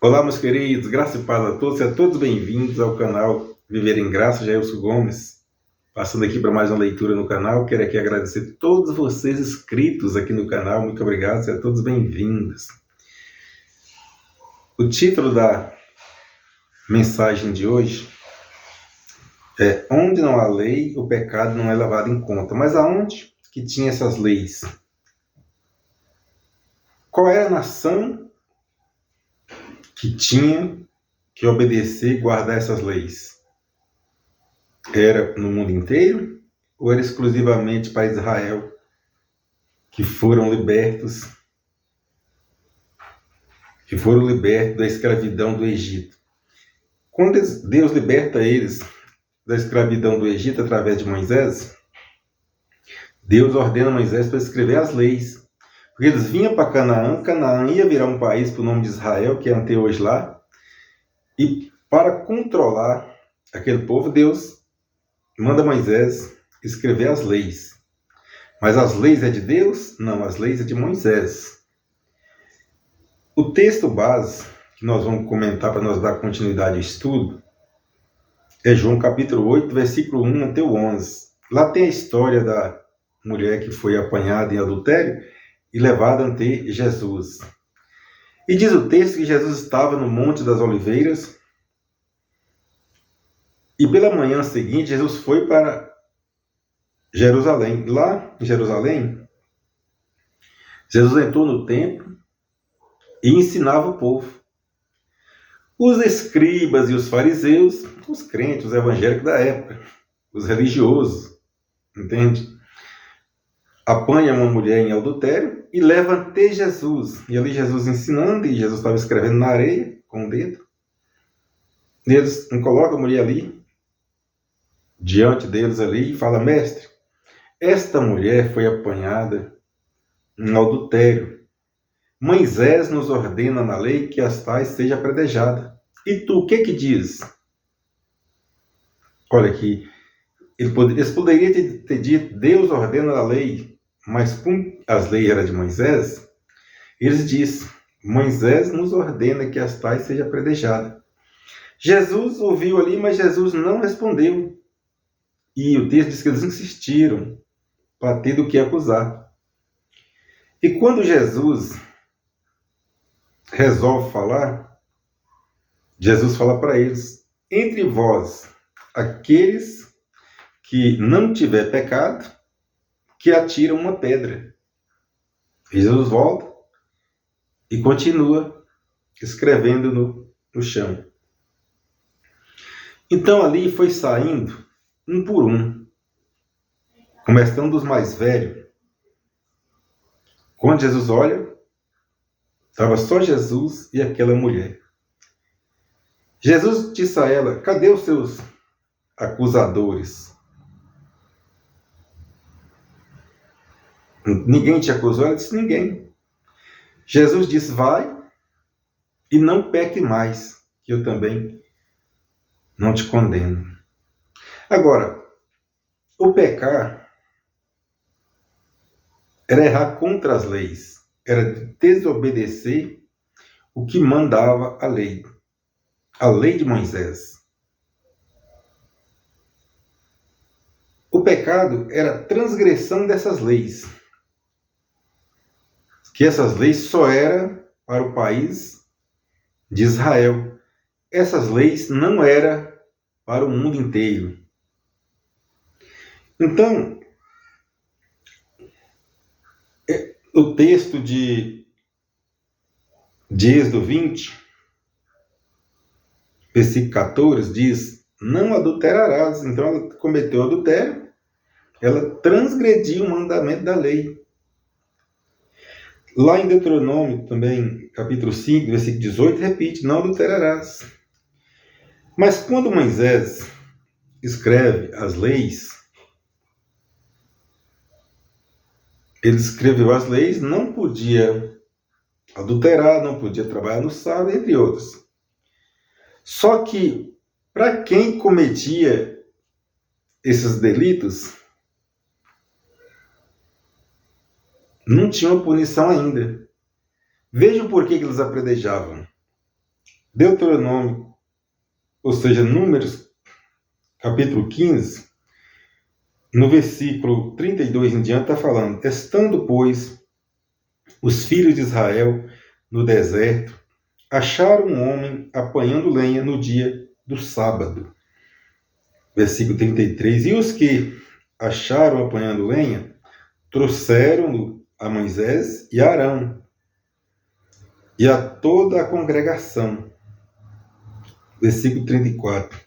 Olá, meus queridos, graça e paz a todos, sejam todos bem-vindos ao canal Viver em Graça, Jailson Gomes, passando aqui para mais uma leitura no canal. Quero aqui agradecer a todos vocês inscritos aqui no canal, muito obrigado, sejam todos bem-vindos. O título da mensagem de hoje é: onde não há lei, o pecado não é levado em conta. Mas aonde que tinha essas leis? Qual era a nação que tinha que obedecer e guardar essas leis? Era no mundo inteiro ou era exclusivamente para Israel, que foram libertos da escravidão do Egito? Quando Deus liberta eles da escravidão do Egito através de Moisés, Deus ordena Moisés para escrever as leis. Porque eles vinham para Canaã, Canaã ia virar um país para o nome de Israel, que é até hoje lá, e para controlar aquele povo, Deus manda Moisés escrever as leis. Mas as leis é de Deus? Não, as leis é de Moisés. O texto base que nós vamos comentar para nós dar continuidade ao estudo é João capítulo 8, versículo 1 até o 11. Lá tem a história da mulher que foi apanhada em adultério e levada ante Jesus. E diz o texto que Jesus estava no Monte das Oliveiras e pela manhã seguinte Jesus foi para Jerusalém. Lá em Jerusalém, Jesus entrou no templo e ensinava o povo. Os escribas e os fariseus, os crentes, os evangélicos da época, os religiosos, entende? Apanham uma mulher em adultério e levam até Jesus. E ali Jesus ensinando, e Jesus estava escrevendo na areia com o dedo. E eles colocam a mulher ali, diante deles ali, e fala: mestre, esta mulher foi apanhada em adultério. Moisés nos ordena na lei que as tais seja apedrejada. E tu, o que diz? Olha aqui, eles poderiam ter dito: Deus ordena a lei, mas como as leis eram de Moisés, eles dizem: Moisés nos ordena que as tais seja apedrejada. Jesus ouviu ali, mas Jesus não respondeu. E o texto diz que eles insistiram para ter do que acusar. E quando Jesus resolve falar, Jesus fala para eles: entre vós, aqueles que não tiver pecado, que atira uma pedra. E Jesus volta e continua escrevendo no chão. Então ali foi saindo um por um, começando dos mais velhos. Quando Jesus olha, estava só Jesus e aquela mulher. Jesus disse a ela: cadê os seus acusadores? Ninguém te acusou? Ela disse: ninguém. Jesus disse: vai e não peque mais, que eu também não te condeno. Agora, o pecar era errar contra as leis, era desobedecer o que mandava a lei de Moisés. O pecado era transgressão dessas leis, que essas leis só eram para o país de Israel. Essas leis não eram para o mundo inteiro. Então, o texto de Êxodo 20, versículo 14, diz: não adulterarás. Então ela cometeu adultério, ela transgrediu o mandamento da lei. Lá em Deuteronômio, também, capítulo 5, versículo 18, repite: não adulterarás. Mas quando Moisés escreve as leis, ele escreveu as leis, não podia adulterar, não podia trabalhar no sábado, entre outros. Só que, para quem cometia esses delitos, não tinha uma punição ainda. Vejam por que eles apedrejavam. Deuteronômio, ou seja, Números, capítulo 15, no versículo 32 em diante, está falando: estando, pois, os filhos de Israel no deserto, acharam um homem apanhando lenha no dia do sábado. Versículo 33. E os que acharam apanhando lenha, trouxeram-no a Moisés e a Arão, e a toda a congregação. Versículo 34.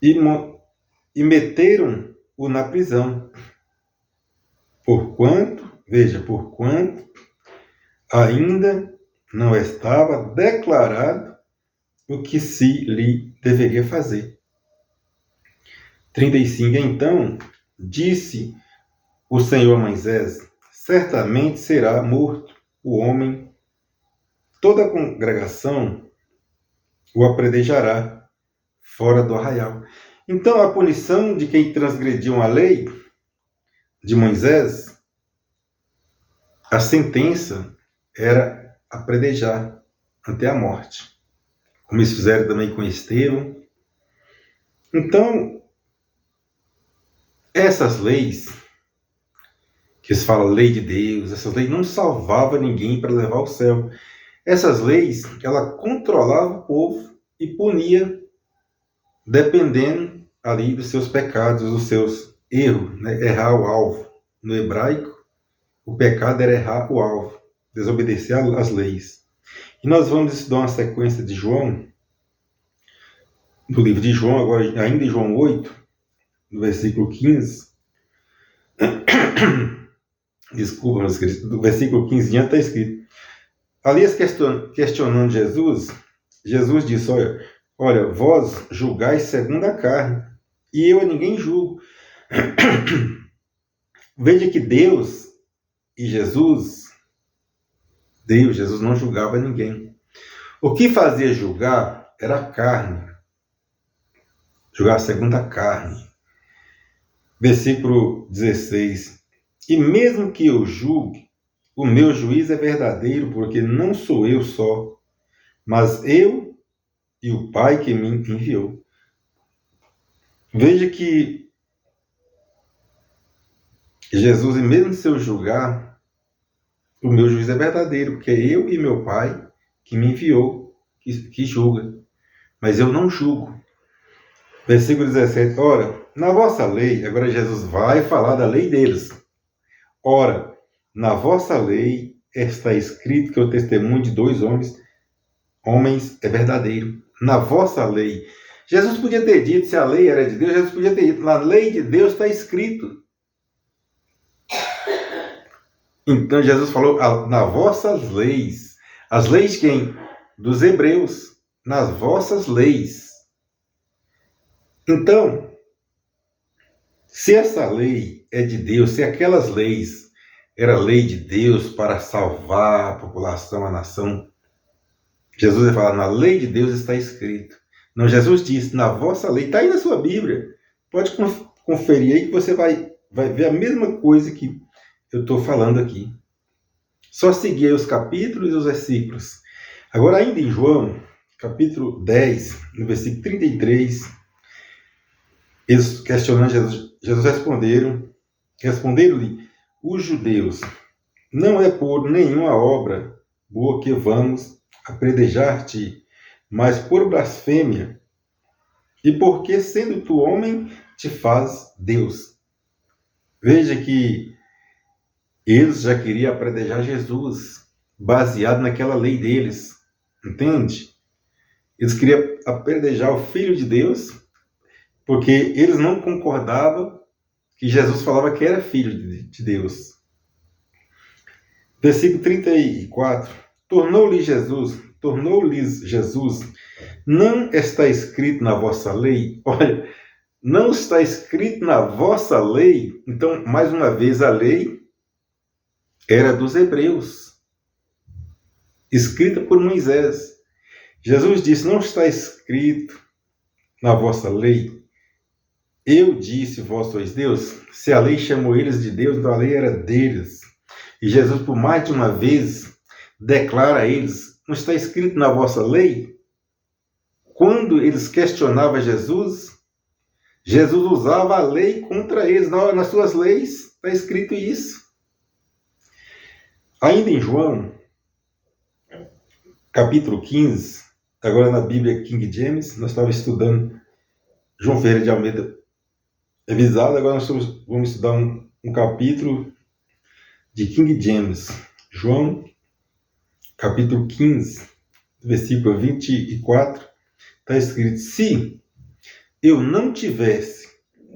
E meteram-o na prisão, porquanto ainda não estava declarado o que se lhe deveria fazer. 35. Então disse o Senhor a Moisés: certamente será morto o homem, toda a congregação o apredejará fora do arraial. Então a punição de quem transgrediu a lei de Moisés, a sentença era apredejar até a morte, como eles fizeram também com Estevão. Então, essas leis, que se fala lei de Deus, essas leis não salvavam ninguém para levar ao céu. Essas leis, ela controlava o povo e punia dependendo ali dos seus pecados, dos seus erros, né? Errar o alvo. No hebraico, o pecado era errar o alvo, desobedecer às leis. E nós vamos estudar uma sequência de João, do livro de João, agora ainda em João 8, no versículo 15. Desculpa, meus queridos, do versículo 15 diante está escrito. Ali, questionando Jesus, Jesus disse: olha, vós julgais segundo a carne, e eu a ninguém julgo. Veja que Jesus não julgava ninguém. O que fazia julgar era a carne. Julgar segundo a carne. Versículo 16. E mesmo que eu julgue, o meu juízo é verdadeiro, porque não sou eu só, mas eu e o Pai que me enviou. Veja que Jesus, mesmo se eu julgar, o meu juízo é verdadeiro, porque é eu e meu Pai que me enviou, que julga. Mas eu não julgo. Versículo 17. Ora, na vossa lei, agora Jesus vai falar da lei deles. Ora, na vossa lei está escrito que o testemunho de 2 homens é verdadeiro. Na vossa lei. Jesus podia ter dito, se a lei era de Deus, Jesus podia ter dito, na lei de Deus está escrito. Então Jesus falou, nas vossas leis. As leis de quem? Dos hebreus. Nas vossas leis. Então, se essa lei é de Deus, se aquelas leis era lei de Deus para salvar a população, a nação, Jesus vai falar, na lei de Deus está escrito. Não, Jesus disse, na vossa lei, está aí na sua Bíblia. Pode conferir aí que você vai ver a mesma coisa que eu estou falando aqui. Só seguir aí os capítulos e os versículos. Agora, ainda em João, capítulo 10, no versículo 33, eles questionando Jesus responderam-lhe os judeus: não é por nenhuma obra boa que vamos apredejar-te, mas por blasfêmia, e porque, sendo tu homem, te faz Deus. Veja que eles já queriam apredejar Jesus, baseado naquela lei deles, entende? Eles queriam apredejar o Filho de Deus, porque eles não concordavam que Jesus falava que era Filho de Deus. Versículo 34. Tornou-lhes Jesus, não está escrito na vossa lei? Olha, não está escrito na vossa lei? Então, mais uma vez, a lei era dos hebreus, escrita por Moisés. Jesus disse, não está escrito na vossa lei? Eu disse, vós sois Deus? Se a lei chamou eles de Deus, então a lei era deles. E Jesus, por mais de uma vez, declara a eles: não está escrito na vossa lei? Quando eles questionavam Jesus, Jesus usava a lei contra eles. Nas suas leis está escrito isso. Ainda em João, capítulo 15, agora na Bíblia King James, nós estávamos estudando João Ferreira de Almeida revisado, agora nós vamos estudar um capítulo de King James. João, capítulo 15, versículo 24, está escrito: se eu não tivesse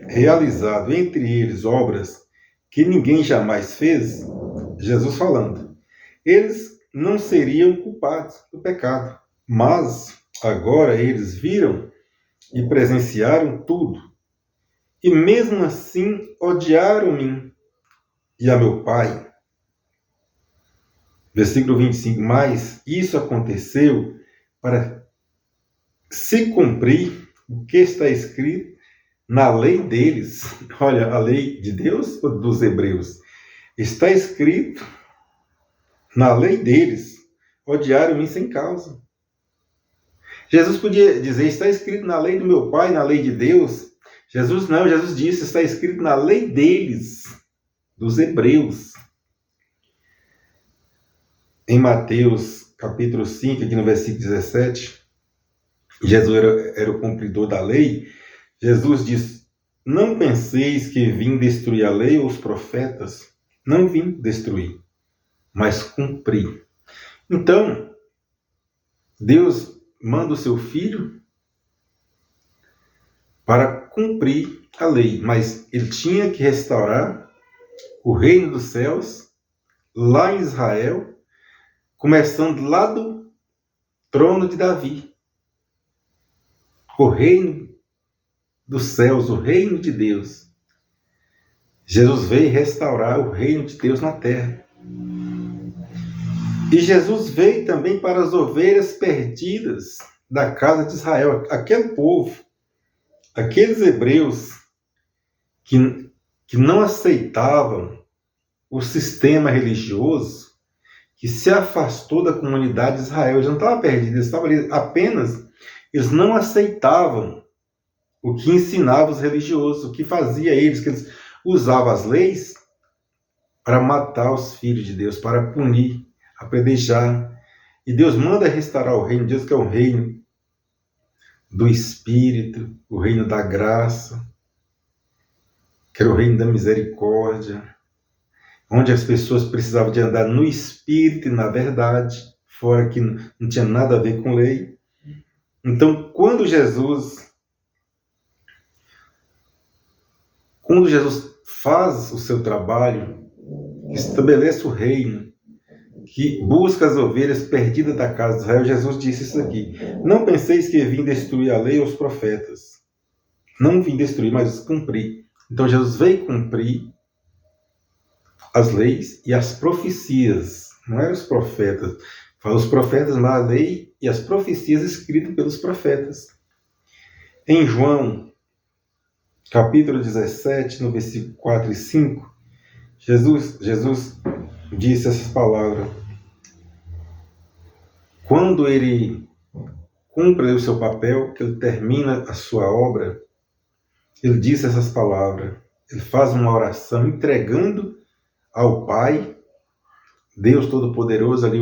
realizado entre eles obras que ninguém jamais fez, Jesus falando, eles não seriam culpados do pecado. Mas agora eles viram e presenciaram tudo. E mesmo assim odiaram-me e a meu Pai. Versículo 25. Mas isso aconteceu para se cumprir o que está escrito na lei deles. Olha, a lei de Deus ou dos hebreus? Está escrito na lei deles. Odiaram-me sem causa. Jesus podia dizer: está escrito na lei do meu Pai, na lei de Deus. Jesus não, Jesus disse: está escrito na lei deles, dos hebreus. Em Mateus capítulo 5, aqui no versículo 17, Jesus era o cumpridor da lei. Jesus diz: não penseis que vim destruir a lei ou os profetas. Não vim destruir, mas cumprir. Então, Deus manda o seu Filho para cumprir a lei, mas ele tinha que restaurar o reino dos céus lá em Israel, começando lá do trono de Davi. O reino dos céus, o reino de Deus. Jesus veio restaurar o reino de Deus na terra. E Jesus veio também para as ovelhas perdidas da casa de Israel, aquele povo, aqueles hebreus que não aceitavam o sistema religioso, que se afastou da comunidade de Israel. Eles não estavam perdidos, eles estavam ali apenas, eles não aceitavam o que ensinava os religiosos, o que fazia eles, que eles usavam as leis para matar os filhos de Deus, para punir, apedrejar. E Deus manda restaurar o reino de Deus, que é o reino do Espírito, o reino da graça, que era o reino da misericórdia, onde as pessoas precisavam de andar no Espírito e na verdade, fora que não tinha nada a ver com lei. Então, quando Jesus faz o seu trabalho, estabelece o reino, que busca as ovelhas perdidas da casa de Israel, Jesus disse isso aqui: não penseis que vim destruir a lei ou os profetas. Não vim destruir, mas cumprir. Então Jesus veio cumprir as leis e as profecias. Não eram os profetas. Fala os profetas, mas a lei e as profecias escritas pelos profetas. Em João, capítulo 17, no versículo 4 e 5, Jesus disse essas palavras. Quando ele cumpre o seu papel, que ele termina a sua obra, ele disse essas palavras. Ele faz uma oração entregando ao Pai, Deus Todo-Poderoso, ali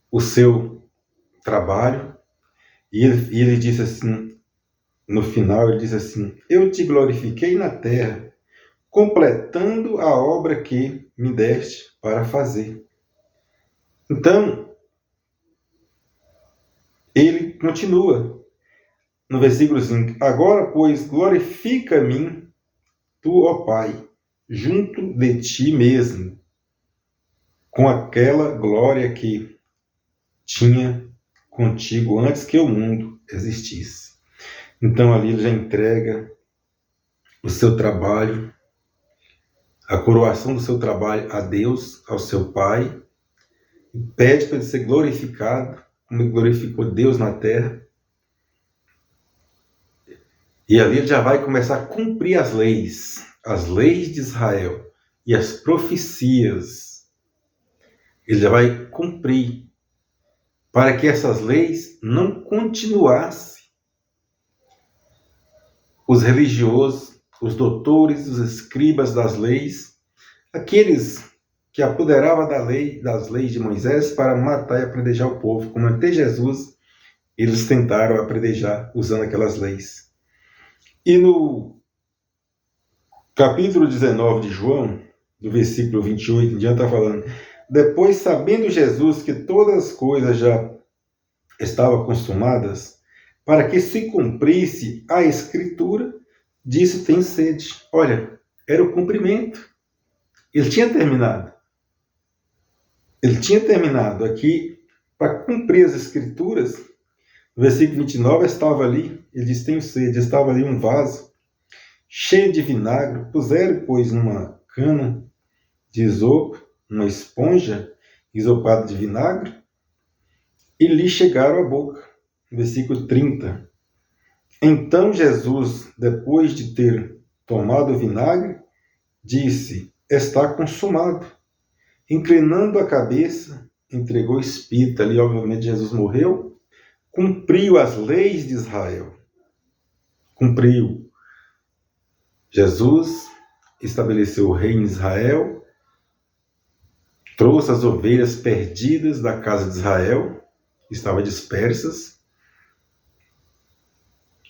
o seu trabalho. E ele disse assim, no final, ele disse assim: eu te glorifiquei na terra, completando a obra que me deste para fazer. Então, ele continua no versículo 5: agora, pois, glorifica-me tu, ó Pai, junto de ti mesmo, com aquela glória que tinha contigo antes que o mundo existisse. Então ali ele já entrega o seu trabalho, a coroação do seu trabalho a Deus, ao seu Pai, e pede para ele ser glorificado, como ele glorificou Deus na terra. E ali ele já vai começar a cumprir as leis de Israel e as profecias Ele já vai cumprir, para que essas leis não continuassem. Os religiosos, os doutores, os escribas das leis, aqueles que apoderavam das leis de Moisés para matar e apredrejar o povo, como até Jesus, eles tentaram apredrejar usando aquelas leis. E no capítulo 19 de João, do versículo 28 em diante, está falando: depois, sabendo Jesus que todas as coisas já estavam consumadas, para que se cumprisse a Escritura, disse: tenho sede. Olha, era o cumprimento. Ele tinha terminado. Ele tinha terminado aqui para cumprir as Escrituras. No versículo 29 estava ali, ele disse: tenho sede. Estava ali um vaso cheio de vinagre. Puseram, pois, numa cana de isopo, uma esponja ensopada de vinagre, e lhe chegaram à boca. Versículo 30. Então Jesus, depois de ter tomado o vinagre, disse: está consumado. Inclinando a cabeça, entregou o espírito. Ali, obviamente, Jesus morreu, cumpriu as leis de Israel. Cumpriu. Jesus estabeleceu o reino em Israel, trouxe as ovelhas perdidas da casa de Israel, que estavam dispersas,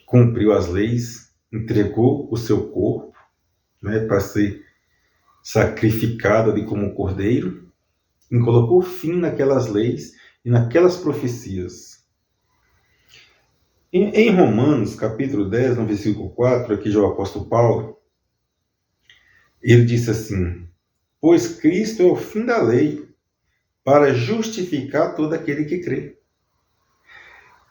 cumpriu as leis, entregou o seu corpo, para ser sacrificado ali como cordeiro, e colocou fim naquelas leis e naquelas profecias. Em Romanos, capítulo 10, no versículo 4, aqui já o apóstolo Paulo, ele disse assim: pois Cristo é o fim da lei, para justificar todo aquele que crê.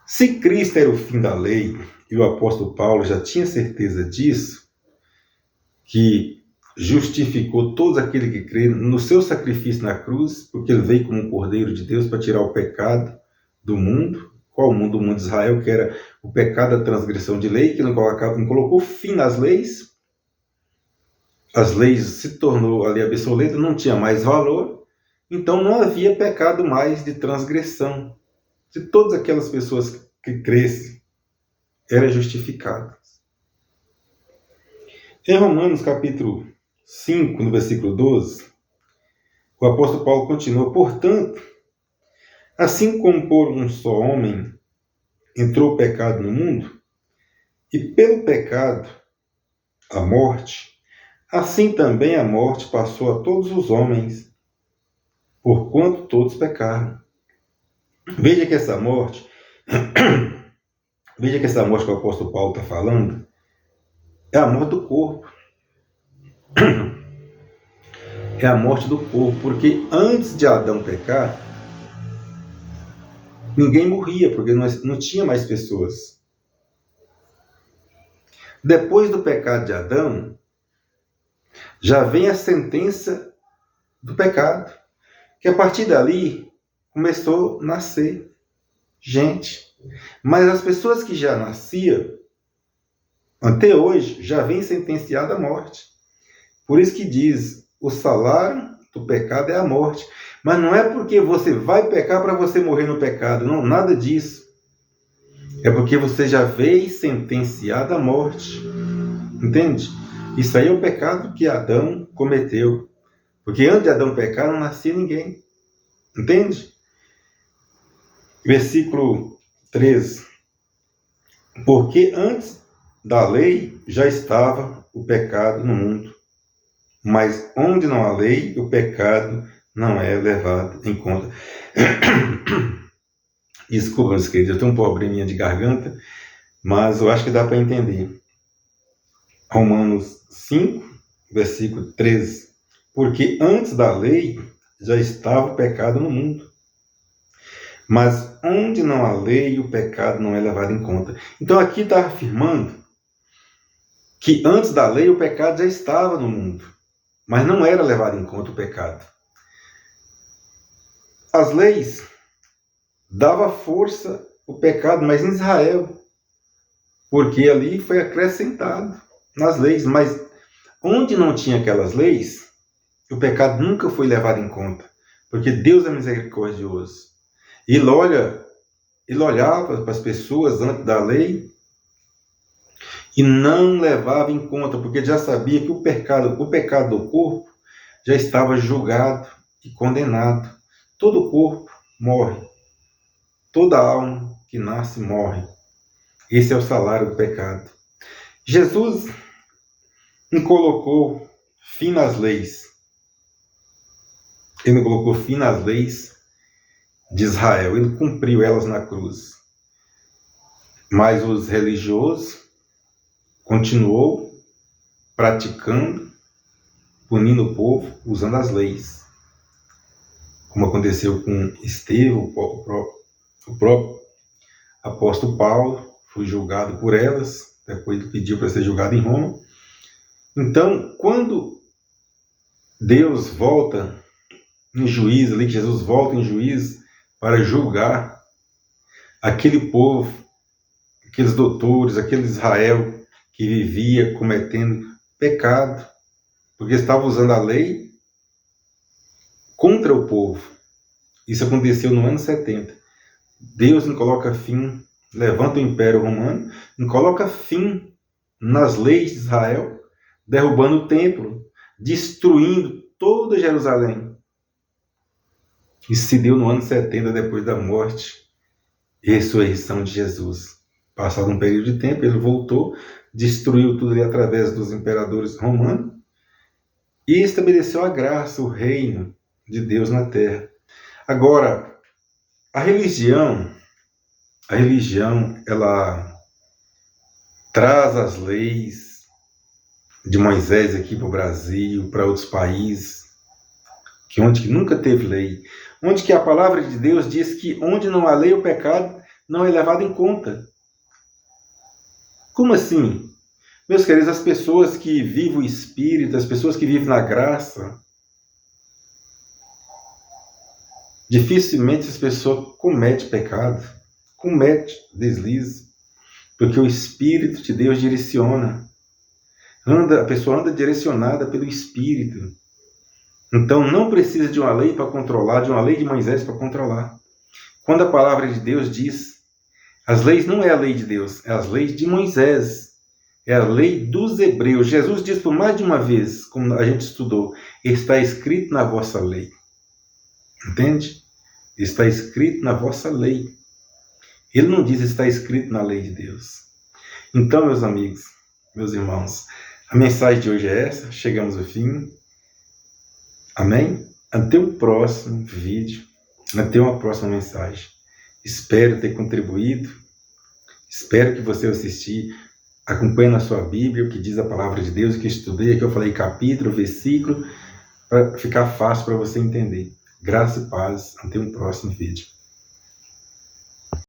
Se Cristo era o fim da lei, e o apóstolo Paulo já tinha certeza disso, que justificou todo aquele que crê no seu sacrifício na cruz, porque ele veio como um cordeiro de Deus para tirar o pecado do mundo. Qual o mundo? O mundo de Israel, que era o pecado da transgressão de lei, que não colocou fim nas leis. As leis se tornou ali obsoleta, não tinha mais valor, então não havia pecado mais de transgressão. De todas aquelas pessoas que crescem, eram justificadas. Em Romanos capítulo 5, no versículo 12, o apóstolo Paulo continua: portanto, assim como por um só homem entrou o pecado no mundo, e pelo pecado a morte, assim também a morte passou a todos os homens, porquanto todos pecaram. Veja que essa morte que o apóstolo Paulo está falando é a morte do corpo. É a morte do corpo, porque antes de Adão pecar, ninguém morria, porque não tinha mais pessoas. Depois do pecado de Adão, já vem a sentença do pecado, que a partir dali começou a nascer gente. Mas as pessoas que já nasciam, até hoje, já vem sentenciada à morte. Por isso que diz: o salário do pecado é a morte. Mas não é porque você vai pecar para você morrer no pecado. Não, nada disso. É porque você já veio sentenciado à morte. Entende? Isso aí é o pecado que Adão cometeu. Porque antes de Adão pecar, não nascia ninguém. Entende? Versículo 13. Porque antes da lei já estava o pecado no mundo. Mas onde não há lei, o pecado não é levado em conta. Desculpa, meus queridos, eu tenho um probleminha de garganta, mas eu acho que dá para entender. Romanos 5, versículo 13. Porque antes da lei já estava o pecado no mundo. Mas onde não há lei, o pecado não é levado em conta. Então aqui está afirmando que antes da lei o pecado já estava no mundo, mas não era levado em conta o pecado. As leis davam força ao pecado, mas em Israel, porque ali foi acrescentado nas leis. Mas onde não tinha aquelas leis, o pecado nunca foi levado em conta, porque Deus é misericordioso. Ele olhava para as pessoas antes da lei e não levava em conta, porque já sabia que o pecado do corpo já estava julgado e condenado. Todo corpo morre. Toda alma que nasce morre. Esse é o salário do pecado. Jesus não colocou fim nas leis. Ele não colocou fim nas leis de Israel. Ele cumpriu elas na cruz. Mas os religiosos continuou praticando, punindo o povo, usando as leis. Como aconteceu com Estevão, o próprio apóstolo Paulo foi julgado por elas, depois ele pediu para ser julgado em Roma. Então, quando Deus volta em juízo, ali que Jesus volta em juízo para julgar aquele povo, aqueles doutores, aquele Israel que vivia cometendo pecado, porque estava usando a lei contra o povo. Isso aconteceu no ano 70. Deus não coloca fim, levanta o Império Romano, não coloca fim nas leis de Israel, derrubando o templo, destruindo toda Jerusalém. Isso se deu no ano 70, depois da morte e ressurreição de Jesus. Passado um período de tempo, ele voltou, destruiu tudo ali através dos imperadores romanos e estabeleceu a graça, o reino de Deus na terra. Agora, a religião, ela traz as leis de Moisés aqui para o Brasil, para outros países, onde nunca teve lei, onde que a palavra de Deus diz que onde não há lei, o pecado não é levado em conta. Como assim? Meus queridos, as pessoas que vivem o Espírito, as pessoas que vivem na graça, dificilmente as pessoas cometem pecado, cometem deslize, porque o Espírito de Deus direciona. A pessoa anda direcionada pelo Espírito. Então não precisa de uma lei para controlar, de uma lei de Moisés para controlar. Quando a palavra de Deus diz, as leis não é a lei de Deus, é as leis de Moisés. É a lei dos hebreus. Jesus diz por mais de uma vez, como a gente estudou, está escrito na vossa lei. Entende? Está escrito na vossa lei. Ele não diz está escrito na lei de Deus. Então, meus amigos, meus irmãos, a mensagem de hoje é essa. Chegamos ao fim. Amém? Até o próximo vídeo. Até uma próxima mensagem. Espero ter contribuído. Espero que você assistir. Acompanhe na sua Bíblia o que diz a palavra de Deus, o que estudei, aqui eu falei capítulo, versículo, para ficar fácil para você entender. Graça e paz. Até um próximo vídeo.